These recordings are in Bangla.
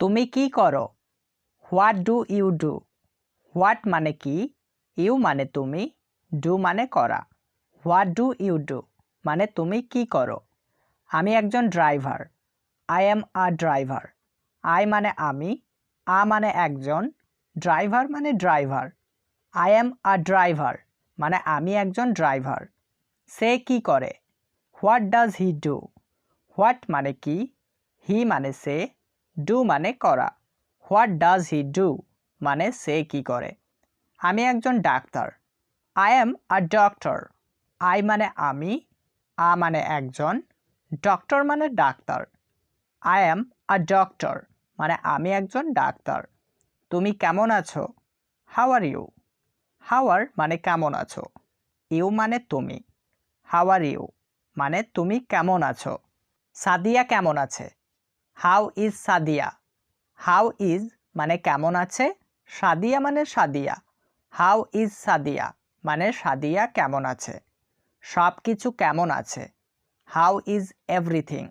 তুমি কি করো? What do you do? What মানে কি, ইউ মানে তুমি, ডু মানে করা। হোয়াট ডু ইউ ডু মানে তুমি কি করো। আমি একজন driver. I am a driver. I মানে আমি, আ মানে একজন, ড্রাইভার মানে driver. I am a driver মানে আমি একজন ড্রাইভার। সে কি করে? What does he do? What মানে কি, হি মানে সে, ডু মানে করা। হোয়াট ডাজ হি ডু মানে সে কি করে। আমি একজন ডাক্তার। I am a doctor. I মানে আমি, আ মানে একজন, ডক্টর মানে ডাক্তার। আই অ্যাম আ ডক্টর মানে আমি একজন ডাক্তার। তুমি কেমন আছো? How are you? How are মানে কেমন আছো, ইউ মানে তুমি। হাউ আর ইউ মানে তুমি কেমন আছো। সাদিয়া কেমন আছে? How is Sadia? How is মানে কেমন আছে, সাদিয়া মানে সাদিয়া। হাউ ইজ সাদিয়া মানে সাদিয়া কেমন আছে। সব কিছু কেমন আছে? How is everything?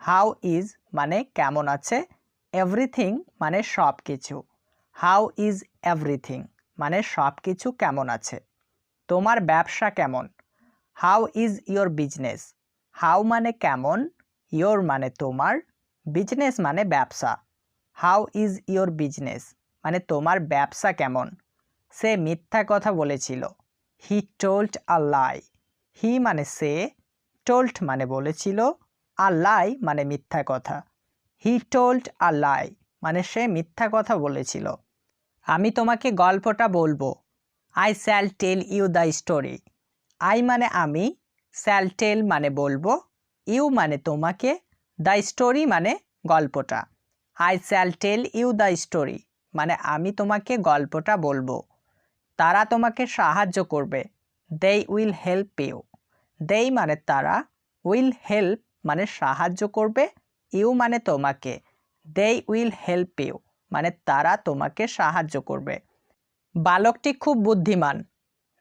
How is মানে কেমন আছে, এভরিথিং মানে সব কিছু। হাউ ইজ এভরিথিং মানে সব কিছু কেমন আছে। তোমার ব্যবসা কেমন? How is your business? How মানে কেমন, ইয়োর মানে তোমার, বিজনেস মানে ব্যবসা। হাউ ইজ ইয়োর বিজনেস মানে তোমার ব্যবসা কেমন। সে মিথ্যা কথা বলেছিল। হি টোল্ড আ লাই। হি মানে সে, টোল্ড মানে বলেছিল, আ লাই মানে মিথ্যা কথা। হি টোল্ড আ লাই মানে সে মিথ্যা কথা বলেছিল। আমি তোমাকে গল্পটা বলবো। I shall tell you the story. I মানে আমি, শ্যাল টেল মানে বলবো, ইউ মানে তোমাকে, দ্য স্টোরি মানে গল্পটা। I shall tell you the story মানে আমি তোমাকে গল্পটা বলবো। তারা তোমাকে সাহায্য করবে। They will help you. They মানে তারা, উইল হেল্প মানে সাহায্য করবে, ইউ মানে তোমাকে। দে উইল হেল্প ইউ মানে তারা তোমাকে সাহায্য করবে। বালকটি খুব বুদ্ধিমান।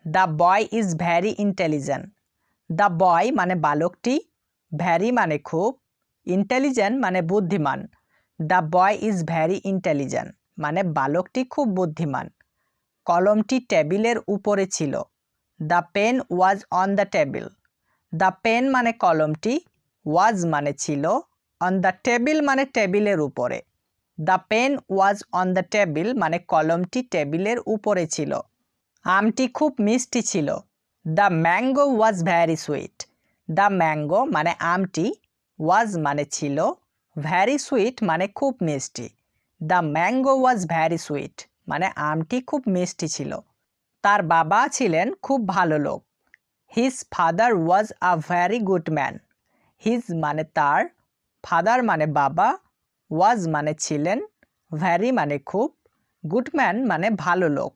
The boy is very intelligent. The boy মানে বালকটি, ভ্যারি মানে খুব, ইন্টেলিজেন্ট মানে বুদ্ধিমান। The boy is very intelligent মানে বালকটি খুব বুদ্ধিমান। কলমটি টেবিলের উপরে ছিল। The pen was on the table. The pen মানে কলমটি, ওয়াজ মানে ছিল, অন দ্য টেবিল মানে টেবিলের উপরে। The pen was on the table মানে কলমটি টেবিলের উপরে ছিল। আমটি খুব মিষ্টি ছিল। The mango was very sweet. The mango মানে আমটি, ওয়াজ মানে ছিল, ভ্যারি সুইট মানে খুব মিষ্টি। The mango was very sweet মানে আমটি খুব মিষ্টি ছিল। তার বাবা ছিলেন খুব ভালো লোক। His father was a very good man. His মানে তার, ফাদার মানে বাবা, ওয়াজ মানে ছিলেন, ভ্যারি মানে খুব, গুড ম্যান মানে ভালো লোক।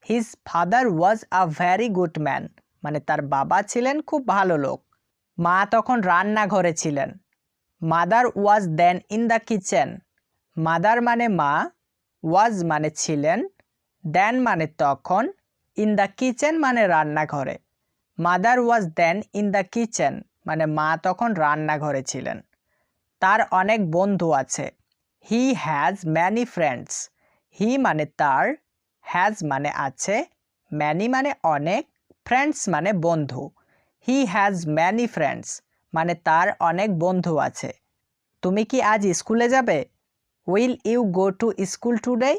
His father was a very good man মানে তার বাবা ছিলেন খুব ভালো লোক। মা তখন রান্নাঘরে ছিলেন। Mother was then in the kitchen. Mother মানে মা, ওয়াজ মানে ছিলেন, দেন মানে তখন, ইন দ্য কিচেন মানে রান্নাঘরে। Mother was then in the kitchen মানে মা তখন রান্নাঘরে ছিলেন। তার অনেক বন্ধু আছে। He has many friends. He মানে তার, হ্যাজ মানে আছে, ম্যানি মানে অনেক, ফ্রেন্ডস মানে বন্ধু। হি হ্যাজ ম্যানি ফ্রেন্ডস মানে তার অনেক বন্ধু আছে। তুমি কি আজ স্কুলে যাবে? Will you go to school today?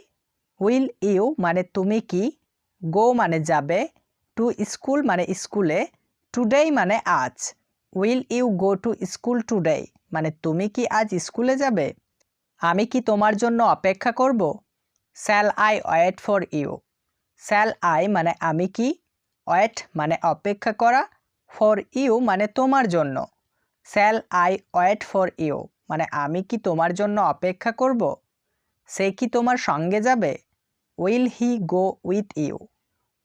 Will you মানে তুমি কি, গো মানে যাবে, টু স্কুল মানে স্কুলে, টুডে মানে আজ। Will you go to school today মানে তুমি কি আজ স্কুলে যাবে? আমি কি তোমার জন্য অপেক্ষা করব? Shall I wait for you? Shall I মানে আমি কি, ওয়েট মানে অপেক্ষা করা, ফর ইউ মানে তোমার জন্য। Shall I wait for you মানে আমি কি তোমার জন্য অপেক্ষা করব? সে কি তোমার সঙ্গে যাবে? Will he go with you?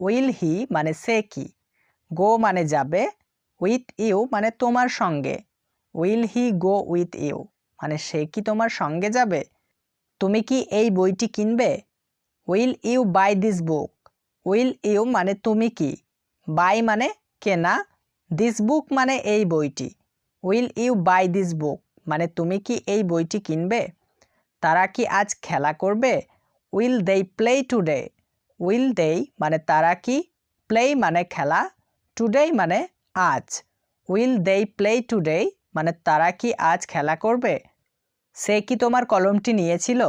Will he মানে সে কি, গো মানে যাবে, উইথ ইউ মানে তোমার সঙ্গে। Will he go with you মানে সে কি তোমার সঙ্গে যাবে? তুমি কি এই বইটি কিনবে? Will you buy this book? Will you মানে তুমি কি, বাই মানে কেনা, দিস বুক মানে এই বইটি। Will you buy this book মানে তুমি কি এই বইটি কিনবে? তারা কি আজ খেলা করবে? Will they play today? Will they মানে তারা কি, প্লে মানে খেলা, টুডে মানে আজ। উইল দে প্লে টুডে মানে তারা কি আজ খেলা করবে? সে কি তোমার কলমটি নিয়েছিল?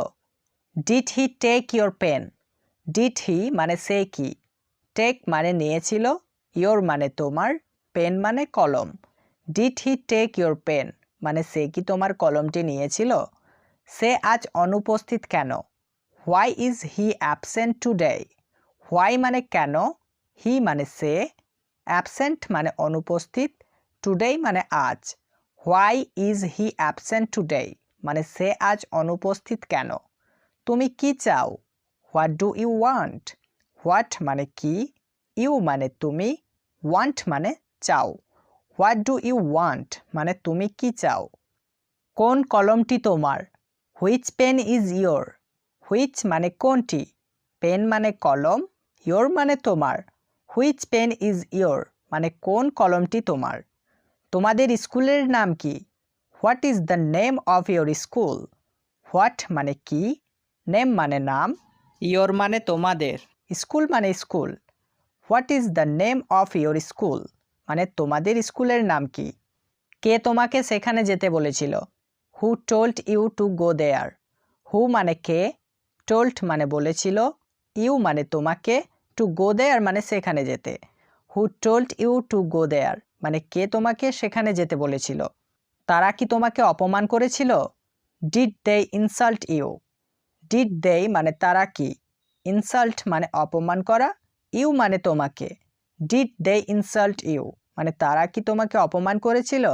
Did he take your pen? Did he মানে সে কি, টেক মানে নিয়েছিল, ইয়োর মানে তোমার, পেন মানে কলম। Did he take your pen মানে সে কি তোমার কলমটি নিয়েছিল? সে আজ অনুপস্থিত কেন? Why is he absent today? Why মানে কেন, হি মানে সে, অ্যাবসেন্ট মানে অনুপস্থিত, টুডে মানে আজ। Why is he absent today মানে সে আজ অনুপস্থিত কেন? তুমি কি চাও? What do you want? What মানে কি, ইউ মানে তুমি, ওয়ান্ট মানে চাও। হোয়াট ডু ইউ ওয়ান্ট মানে তুমি কি চাও? কোন কলমটি তোমার? Which pen is your? Which মানে কোনটি, পেন মানে কলম, ইয়োর মানে তোমার। হুইচ পেন ইজ ইয়োর মানে কোন কলমটি তোমার? তোমাদের স্কুলের নাম কি? What is the name of your school? What মানে কি, নেম মানে নাম, ইয়োর মানে তোমাদের, স্কুল মানে school. What is the name of your school মানে তোমাদের স্কুলের নাম কি? কে তোমাকে সেখানে যেতে বলেছিল? Who told you to go there? Who মানে কে, টোল্ড মানে বলেছিল, ইউ মানে তোমাকে, টু গো দেয়ার মানে সেখানে যেতে। Who told you to go there মানে কে তোমাকে সেখানে যেতে বলেছিল? তারা কি তোমাকে অপমান করেছিল? Did they insult you? Did they মানে তারা কি, ইনসাল্ট মানে অপমান করা, ইউ মানে তোমাকে। ডিড দে ইনসাল্ট ইউ মানে তারা কি তোমাকে অপমান করেছিল?